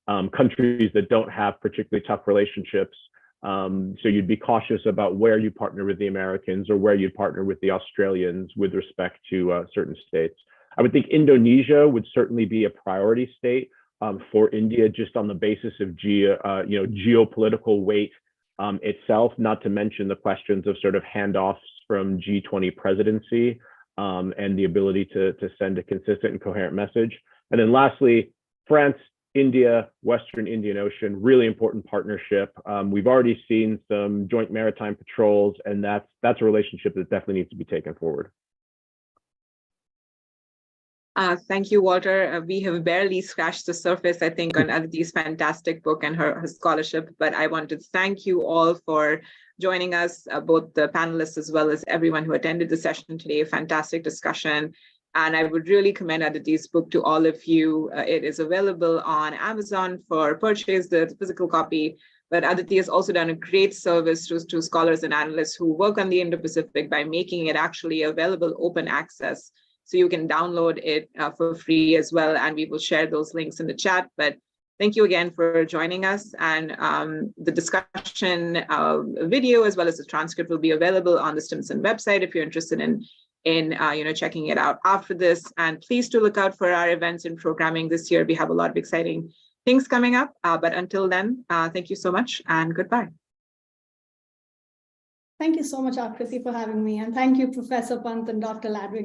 D: countries that don't have particularly tough relationships. So you'd be cautious about where you partner with the Americans or where you partner with the Australians with respect to certain states. I would think Indonesia would certainly be a priority state for India, just on the basis of geopolitical weight itself, not to mention the questions of sort of handoffs from G20 presidency and the ability to send a consistent and coherent message. And then lastly, France, India, Western Indian Ocean, really important partnership. We've already seen some joint maritime patrols, and that's a relationship that definitely needs to be taken forward.
A: Thank you, Walter. We have barely scratched the surface, I think, on Aditi's fantastic book and her scholarship, but I want to thank you all for joining us, both the panelists as well as everyone who attended the session today. Fantastic discussion. And I would really commend Aditi's book to all of you. It is available on Amazon for purchase, the physical copy. But Aditi has also done a great service to scholars and analysts who work on the Indo-Pacific by making it actually available open access. So you can download it for free as well. And we will share those links in the chat. But thank you again for joining us. And the discussion video as well as the transcript will be available on the Stimson website if you're interested in checking it out after this. And please do look out for our events and programming this year. We have a lot of exciting things coming up. But until then, thank you so much and goodbye.
B: Thank you so much, Akriti, for having me. And thank you, Professor Pant and Dr. Ladwig.